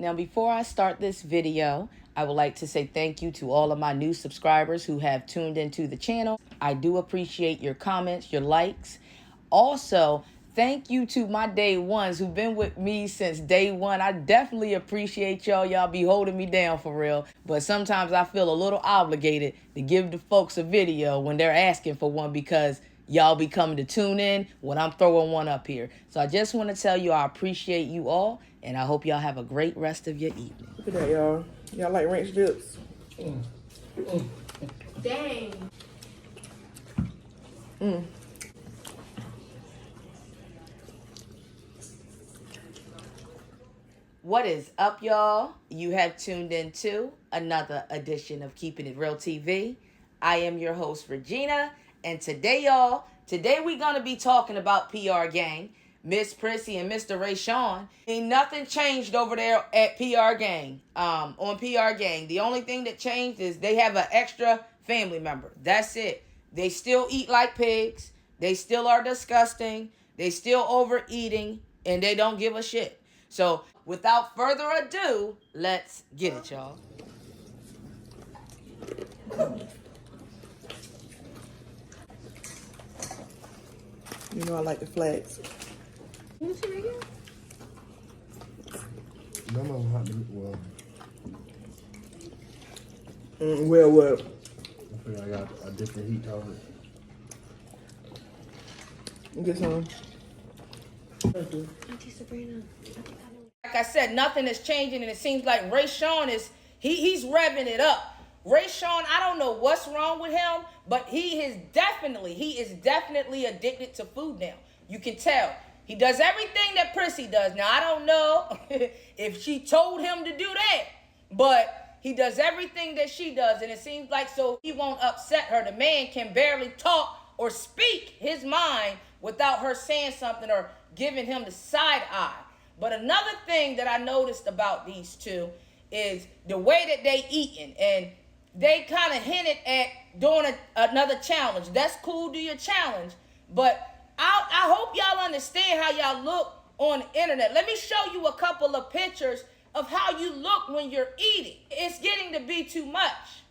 Now, before I start this video, I would like to say thank you to all of my new subscribers who have tuned into the channel. I do appreciate your comments, your likes. Also, thank you to my day ones who've been with me since day one. I definitely appreciate y'all. Y'all be holding me down for real. But sometimes I feel a little obligated to give the folks a video when they're asking for one because y'all be coming to tune in when I'm throwing one up here. So I just want to tell you I appreciate you all, and I hope y'all have a great rest of your evening. Look at that, y'all. Y'all like ranch dips? Dang. What is up, y'all? You have tuned into another edition of Keeping It Real TV. I am your host, Regina, and today, y'all, we're going to be talking about PR Gang, Miss Prissy and Mr. Ray Sean. Ain't nothing changed over there at PR Gang, on PR Gang. The only thing that changed is they have an extra family member. That's it. They still eat like pigs. They still are disgusting. They still overeating, and they don't give a shit. So, without further ado, let's get it, y'all. You know I like the flags. You see right here? None of them have to, well, Well, what? I feel I got a different heat tolerance. Get some. Auntie Sabrina. Like I said, nothing is changing, and it seems like Ray Sean is, he's revving it up. Ray Sean, I don't know what's wrong with him, but he is definitely addicted to food now. You can tell. He does everything that Prissy does. Now, I don't know if she told him to do that, but he does everything that she does, and it seems like so he won't upset her. The man can barely talk or speak his mind without her saying something or giving him the side eye. But another thing that I noticed about these two is the way that they eating, and they kind of hinted at doing another challenge. That's cool, do your challenge, but I hope y'all understand how y'all look on the internet. Let me show you a couple of pictures of how you look when you're eating. It's getting to be too much.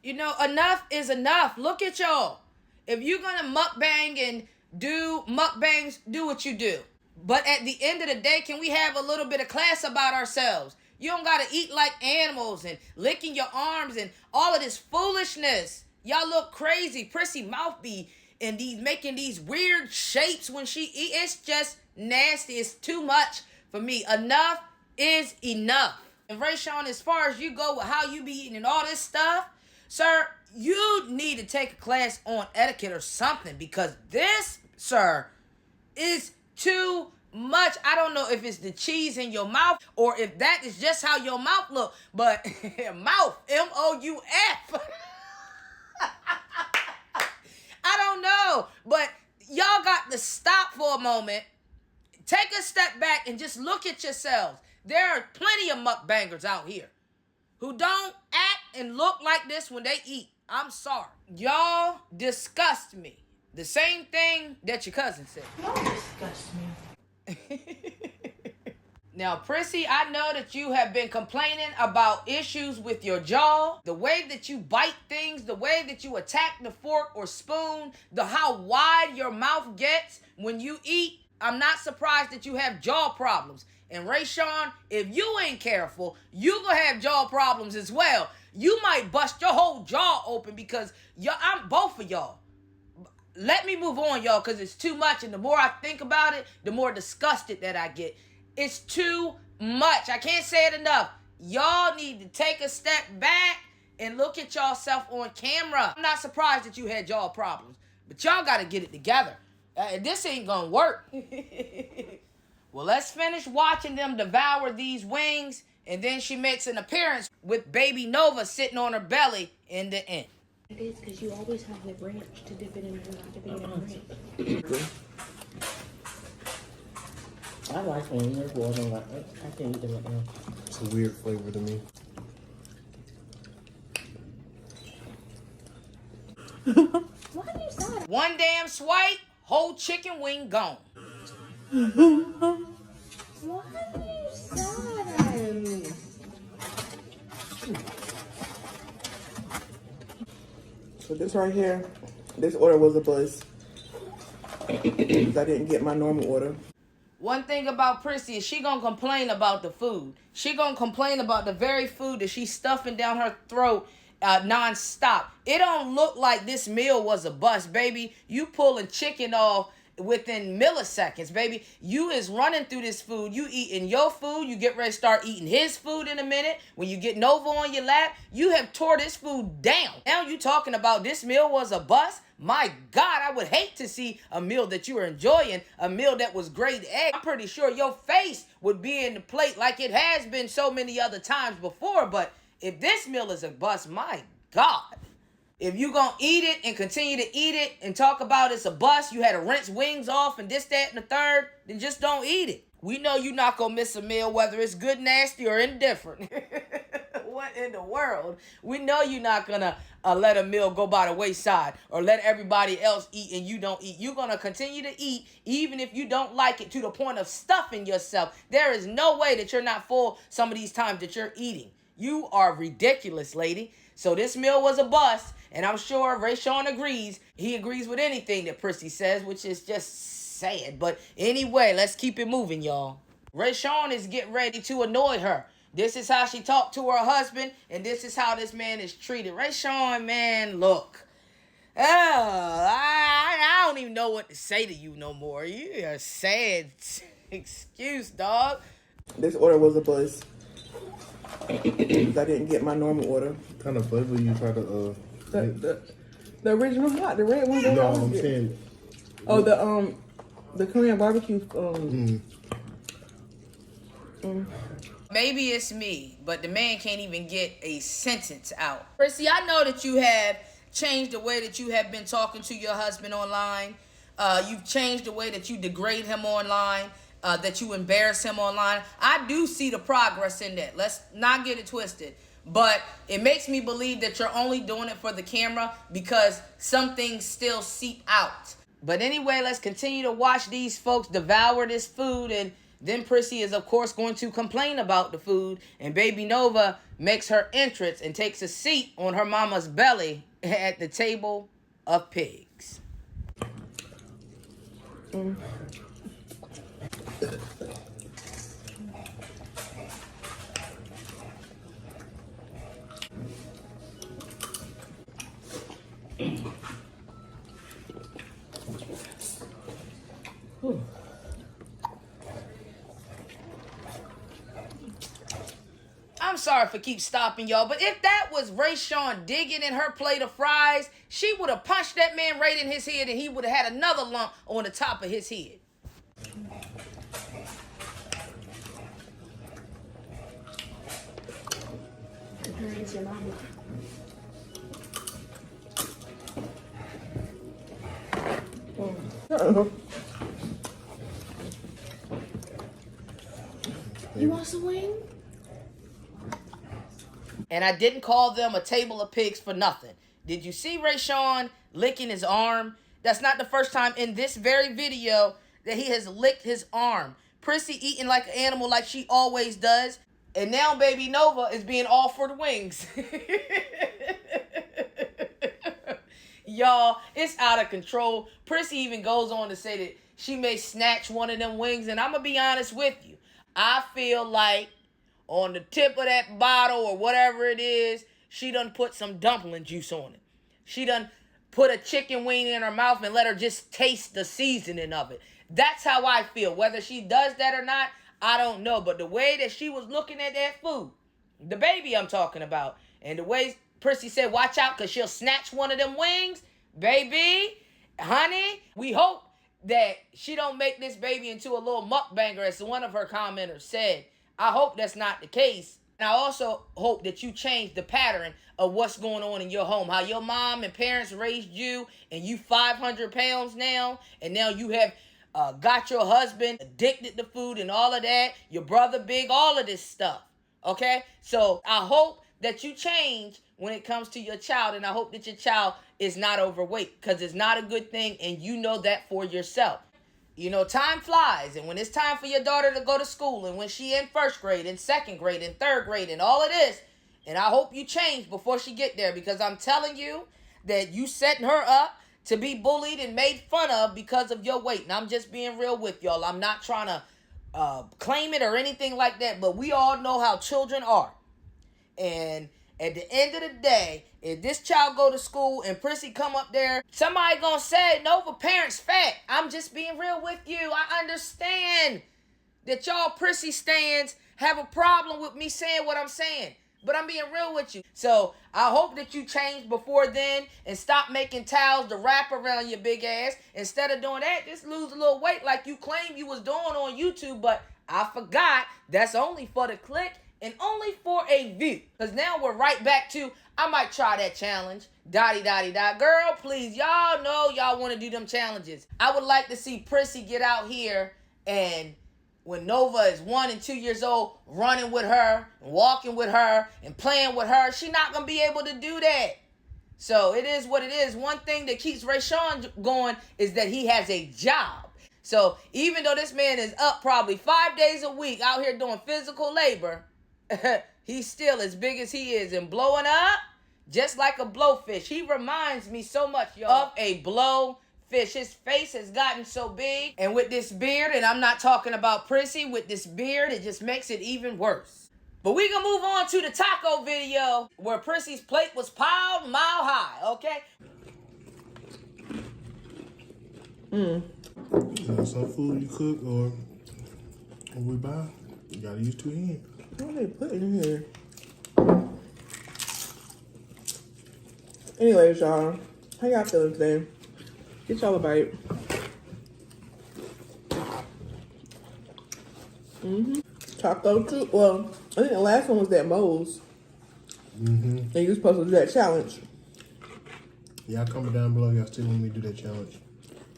You know, enough is enough. Look at y'all. If you're gonna mukbang and do mukbangs, do what you do. But at the end of the day, can we have a little bit of class about ourselves? You don't gotta eat like animals and licking your arms and all of this foolishness. Y'all look crazy. Prissy mouth be and making these weird shapes when she eat. It's just nasty. It's too much for me. Enough is enough. And Ray Sean, as far as you go with how you be eating and all this stuff, sir, you need to take a class on etiquette or something, because this, sir, is too much. I don't know if it's the cheese in your mouth or if that is just how your mouth look, but mouth, M-O-U-F. I don't know, but y'all got to stop for a moment, take a step back, and just look at yourselves. There are plenty of mukbangers out here who don't act and look like this when they eat. I'm sorry. Y'all disgust me. The same thing that your cousin said. Y'all disgust me. Now, Prissy, I know that you have been complaining about issues with your jaw, the way that you bite things, the way that you attack the fork or spoon, how wide your mouth gets when you eat. I'm not surprised that you have jaw problems. And Ray Sean, if you ain't careful, you gonna have jaw problems as well. You might bust your whole jaw open because I'm both of y'all. Let me move on, y'all, because it's too much. And the more I think about it, the more disgusted that I get. It's too much. I can't say it enough. Y'all need to take a step back and look at yourself on camera. I'm not surprised that you had jaw problems, but y'all got to get it together. This ain't going to work. Well, let's finish watching them devour these wings, and then she makes an appearance with baby Nova sitting on her belly in the end. It is because you always have the ranch to dip it in and not dipping it in ranch. I like when they're boiled like that. I can't eat them right now. It's a weird flavor to me. Why are you sad? One damn swipe, whole chicken wing gone. Why are you sad? So this right here, this order was a bust. I didn't get my normal order. One thing about Prissy is she gonna complain about the food. She gonna complain about the very food that she's stuffing down her throat non-stop. It don't look like this meal was a bust, baby. You pulling chicken off within milliseconds, baby. You is running through this food. You eating your food. You get ready to start eating his food in a minute. When you get Nova on your lap, you have tore this food down. Now you talking about this meal was a bust? My God, I would hate to see a meal that you were enjoying, a meal that was grade A. I'm pretty sure your face would be in the plate like it has been so many other times before. But if this meal is a bust, my God. If you gonna eat it and continue to eat it and talk about it's a bust, you had to rinse wings off and this, that, and the third, then just don't eat it. We know you're not gonna miss a meal, whether it's good, nasty, or indifferent. What in the world? We know you're not gonna let a meal go by the wayside or let everybody else eat and you don't eat. You're gonna continue to eat even if you don't like it, to the point of stuffing yourself. There is no way that you're not full some of these times that you're eating. You are ridiculous, lady. So this meal was a bust, and I'm sure Rayshawn agrees. He agrees with anything that Prissy says, which is just sad. But anyway, let's keep it moving, y'all. Rayshawn is getting ready to annoy her. This is how she talked to her husband, and this is how this man is treated. Rayshawn, man, look. I don't even know what to say to you no more. You are sad excuse, dog. This order was a bust. I didn't get my normal order. What kind of flavor you try to The original hot, the red one. No, I'm saying. Oh, the Korean barbecue. Maybe it's me, but the man can't even get a sentence out. Prissy, I know that you have changed the way that you have been talking to your husband online. You've changed the way that you degrade him online, that you embarrass him online. I do see the progress in that. Let's not get it twisted. But it makes me believe that you're only doing it for the camera because some things still seep out. But anyway, let's continue to watch these folks devour this food, and then Prissy is, of course, going to complain about the food, and Baby Nova makes her entrance and takes a seat on her mama's belly at the table of pigs. I'm sorry for keep stopping y'all, but if that was Rayshawn digging in her plate of fries, she would have punched that man right in his head and he would have had another lump on the top of his head. It's your mama. You want some wing? And I didn't call them a table of pigs for nothing. Did you see Rayshawn licking his arm? That's not the first time in this very video that he has licked his arm. Prissy eating like an animal like she always does. And now Baby Nova is being offered wings. Y'all, it's out of control. Prissy even goes on to say that she may snatch one of them wings. And I'm going to be honest with you. I feel like on the tip of that bottle or whatever it is, she done put some dumpling juice on it. She done put a chicken wing in her mouth and let her just taste the seasoning of it. That's how I feel. Whether she does that or not, I don't know. But the way that she was looking at that food, the baby I'm talking about, and the way Prissy said, watch out because she'll snatch one of them wings, baby, honey, we hope that she don't make this baby into a little mukbanger, as one of her commenters said. I hope that's not the case. And I also hope that you change the pattern of what's going on in your home. How your mom and parents raised you, and you 500 pounds now, and now you have got your husband addicted to food and all of that. Your brother big, all of this stuff. Okay? So I hope that you change when it comes to your child, and I hope that your child is not overweight, because it's not a good thing, and you know that for yourself. You know, time flies, and when it's time for your daughter to go to school, and when she in first grade, and second grade, and third grade, and all of this, and I hope you change before she get there, because I'm telling you, that you setting her up to be bullied and made fun of because of your weight. And I'm just being real with y'all. I'm not trying to claim it or anything like that, but we all know how children are. And at the end of the day, if this child go to school and Prissy come up there, somebody gonna say, Nova parents fat. I'm just being real with you. I understand that y'all Prissy stands have a problem with me saying what I'm saying. But I'm being real with you. So I hope that you change before then and stop making towels to wrap around your big ass. Instead of doing that, just lose a little weight like you claimed you was doing on YouTube. But I forgot that's only for the click and only for a view. Because now we're right back to, I might try that challenge. Dotty. Girl, please, y'all know y'all want to do them challenges. I would like to see Prissy get out here and when Nova is 1 and 2 years old, running with her, and walking with her, and playing with her, she's not going to be able to do that. So it is what it is. One thing that keeps Rayshawn going is that he has a job. So even though this man is up probably 5 days a week out here doing physical labor, he's still as big as he is and blowing up just like a blowfish. He reminds me so much, y'all, of a blowfish. His face has gotten so big, and with this beard, and I'm not talking about Prissy, with this beard, it just makes it even worse. But we gonna move on to the taco video where Prissy's plate was piled mile high, okay? Some food you cook or we buy, you gotta use 2 hands. What are they putting in here? Anyways, y'all, how y'all feeling today? Get y'all a bite. Taco too. Well, I think the last one was that Moe's. And you're supposed to do that challenge. Y'all comment down below. Y'all still want me to do that challenge.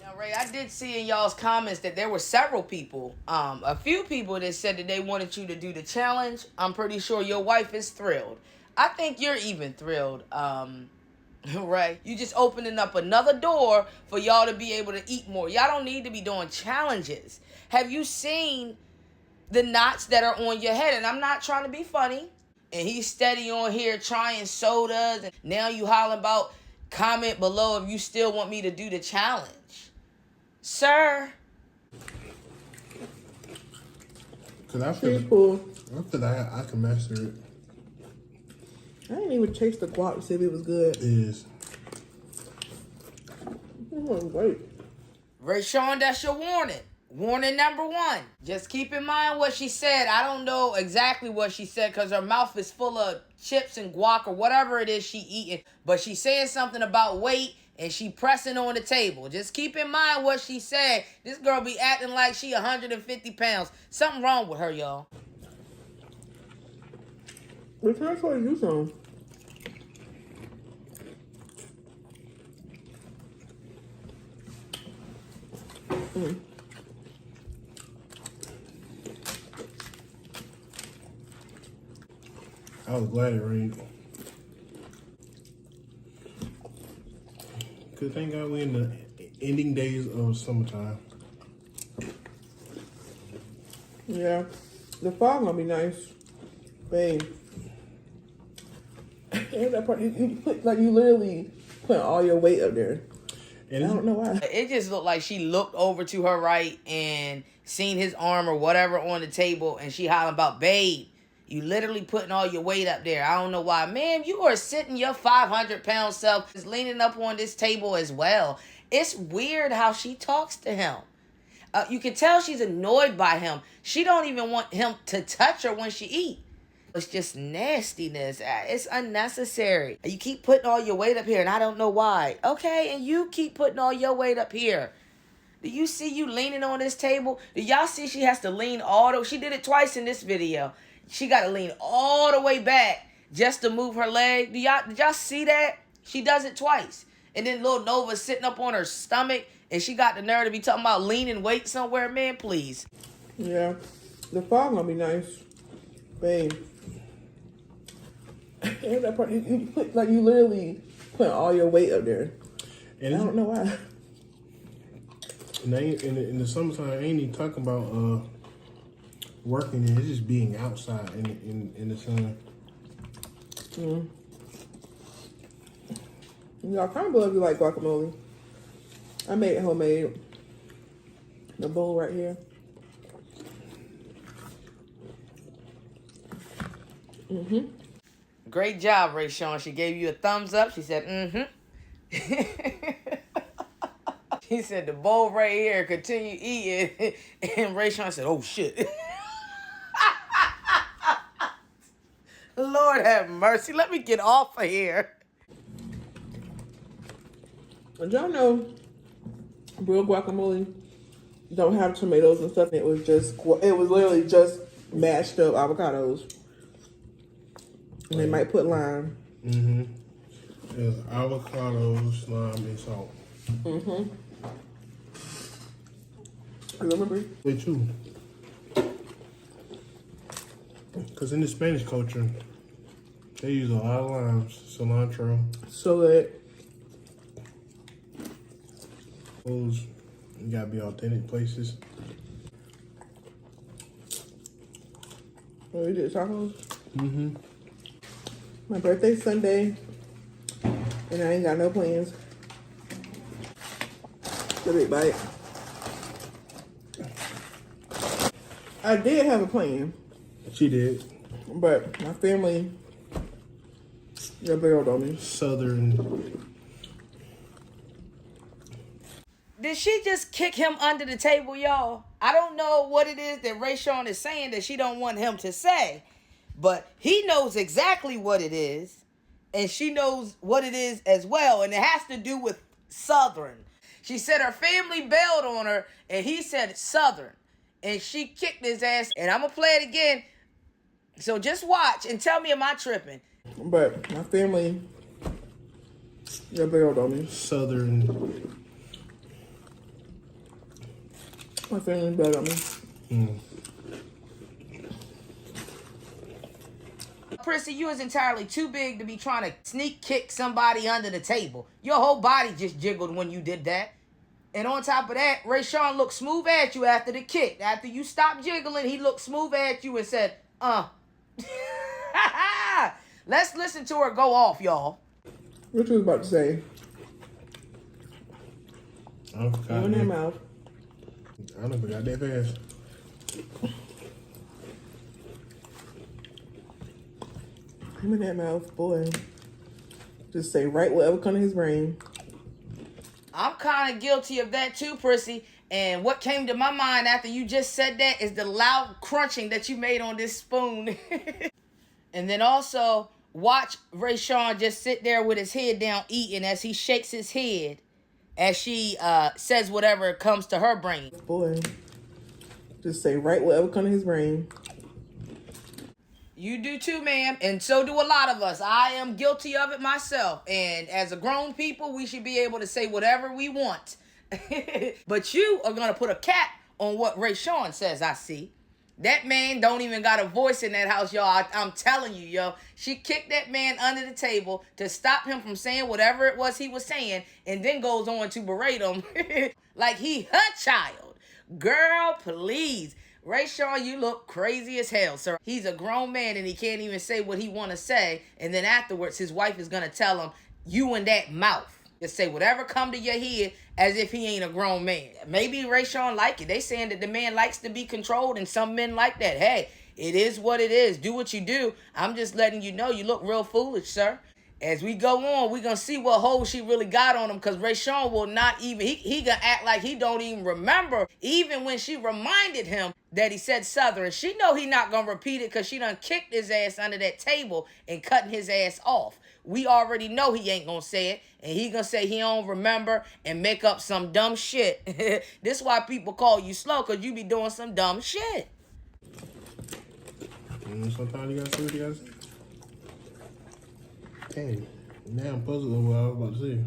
Now, Ray, I did see in y'all's comments that there were several people, a few people that said that they wanted you to do the challenge. I'm pretty sure your wife is thrilled. I think you're even thrilled. Right? You just opening up another door for y'all to be able to eat more. Y'all don't need to be doing challenges. Have you seen the knots that are on your head? And I'm not trying to be funny. And he's steady on here trying sodas. And now you hollering about comment below if you still want me to do the challenge. Sir. Cause I feel I can master it. I didn't even taste the guac to see if it was good. It is. It was great. Rayshawn, that's your warning. Warning number 1. Just keep in mind what she said. I don't know exactly what she said because her mouth is full of chips and guac or whatever it is she eating. But she's saying something about weight and she pressing on the table. Just keep in mind what she said. This girl be acting like she 150 pounds. Something wrong with her, y'all. We're trying to do some. I was glad it rained. Cause thank God we're in the ending days of summertime. Yeah. The fog gonna be nice. Babe. That part, you put, like, you literally put all your weight up there. And I don't know why. It just looked like she looked over to her right and seen his arm or whatever on the table and she hollering about, babe, you literally putting all your weight up there. I don't know why. Ma'am, you are sitting your 500-pound self is leaning up on this table as well. It's weird how she talks to him. You can tell she's annoyed by him. She don't even want him to touch her when she eat. It's just nastiness. It's unnecessary. You keep putting all your weight up here, and I don't know why. Okay, and you keep putting all your weight up here. Do you see you leaning on this table? Do y'all see she has to lean all the... She did it twice in this video. She got to lean all the way back just to move her leg. Did y'all see that? She does it twice. And then little Nova's sitting up on her stomach, and she got the nerve to be talking about leaning weight somewhere. Man, please. Yeah. The fog gonna be nice. Babe. That part, you put, like, you literally put all your weight up there. And I don't know why. And in the summertime, I ain't even talking about working. It's just being outside in the sun. Y'all comment below if you like guacamole. I made it homemade. The bowl right here. Great job, Ray Sean. She gave you a thumbs up. She said, He said the bowl right here, continue eating. And Ray Sean said, oh shit. Lord have mercy. Let me get off of here. And y'all know real guacamole don't have tomatoes and stuff. It was literally just mashed up avocados. And they might put lime. Mm-hmm. There's avocados, lime, and salt. Mm-hmm. Remember? They too. Because in the Spanish culture, they use a lot of limes, cilantro. So that Those, you gotta be authentic places. we did tacos. Mm-hmm. My birthday's Sunday, and I ain't got no plans. The big bite. I did have a plan, She did. but my family, they bailed on me. Southern. Did she just kick him under the table, y'all? I don't know what it is that Ray Sean is saying that she don't want him to say, but he knows exactly what it is, and she knows what it is as well, and it has to do with Southern. She said her family bailed on her, and he said Southern, and she kicked his ass, and I'm going to play it again, so just watch and tell me, am I tripping? But my family, they bailed on me. Southern. My family bailed on me. Mm. Prissy, you is entirely too big to be trying to sneak kick somebody under the table. Your whole body just jiggled when you did that. And on top of that, Ray Sean looked smooth at you after the kick. After you stopped jiggling, he looked smooth at you and said, Let's listen to her go off, y'all. What you was about to say? I forgot In their that. mouth. I don't forgot that fast. Him in that mouth, boy. Just say right whatever come to his brain. I'm kind of guilty of that too, Prissy. And what came to my mind after you just said that is the loud crunching that you made on this spoon. And then also, watch Ray Sean just sit there with his head down eating as he shakes his head as she says whatever comes to her brain. Boy. Just say right whatever come to his brain. You do too, ma'am, and so do a lot of us. I am guilty of it myself. And as a grown people, we should be able to say whatever we want. But you are going to put a cap on what Ray Sean says, I see. That man don't even got a voice in that house, y'all. I'm telling you, yo. She kicked that man under the table to stop him from saying whatever it was he was saying, and then goes on to berate him like he her child. Girl, please. Ray Sean, you look crazy as hell, sir. He's a grown man and he can't even say what he want to say. And then afterwards, his wife is going to tell him, you in that mouth. Just say whatever come to your head as if he ain't a grown man. Maybe Ray Sean like it. They saying that the man likes to be controlled and some men like that. Hey, it is what it is. Do what you do. I'm just letting you know you look real foolish, sir. As we go on, we're going to see what hold she really got on him because Ray Sean will not even, he going to act like he don't even remember even when she reminded him that he said Southern. She know he not going to repeat it because she done kicked his ass under that table and cutting his ass off. We already know he ain't going to say it and he going to say he don't remember and make up some dumb shit. This is why people call you slow because you be doing some dumb shit. Sometimes you got to say what you got to say. Dang, now I'm puzzled over what I was about to say.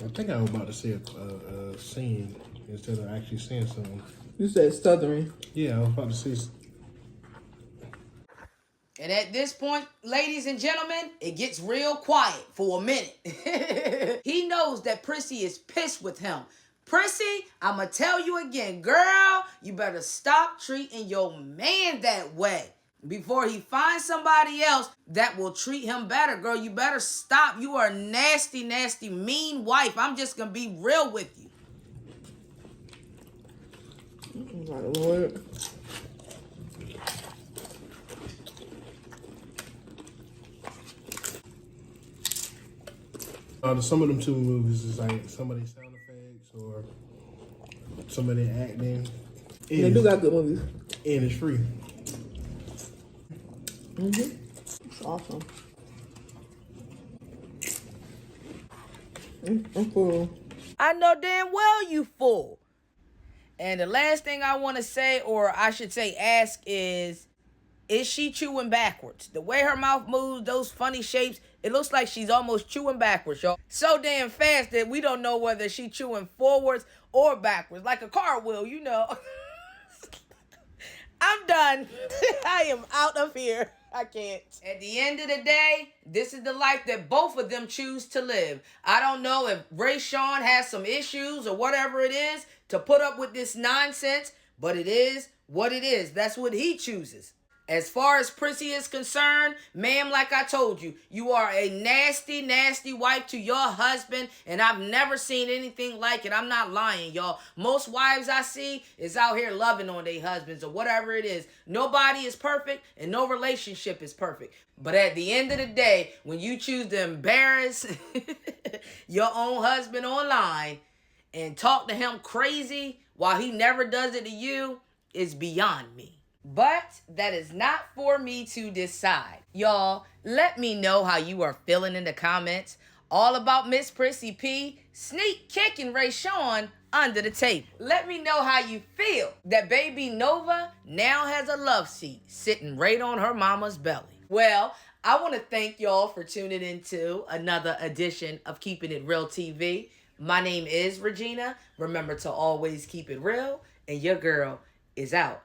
I think I was about to say a scene instead of actually saying something. You said stuttering. Yeah, I was about to say. And at this point, ladies and gentlemen, it gets real quiet for a minute. He knows that Prissy is pissed with him. Prissy, I'ma tell you again, girl, you better stop treating your man that way. before he finds somebody else that will treat him better. Girl, you better stop. You are a nasty, nasty, mean wife. I'm just going to be real with you. Oh my Lord. Some of them two movies is like some of their sound effects or some of their acting. They do got good movies. And it's free. It's awesome. I'm full. I know damn well you full. And the last thing I want to say, or I should say ask, is she chewing backwards? The way her mouth moves, those funny shapes, it looks like she's almost chewing backwards, y'all. So damn fast that we don't know whether she chewing forwards or backwards, like a cartwheel, you know. I'm done. I am out of here. I can't. At the end of the day, this is the life that both of them choose to live. I don't know if Ray Sean has some issues or whatever it is to put up with this nonsense, but it is what it is. That's what he chooses. As far as Prissy is concerned, ma'am, like I told you, you are a nasty, nasty wife to your husband, and I've never seen anything like it. I'm not lying, y'all. Most wives I see is out here loving on their husbands or whatever it is. Nobody is perfect, and no relationship is perfect. But at the end of the day, when you choose to embarrass your own husband online and talk to him crazy while he never does it to you, is beyond me. But that is not for me to decide. Y'all, let me know how you are feeling in the comments. All about Miss Prissy P sneak kicking Ray Sean under the table. Let me know how you feel that baby Nova now has a love seat sitting right on her mama's belly. Well, I want to thank y'all for tuning into another edition of Keeping It Real TV. My name is Regina. Remember to always keep it real, and your girl is out.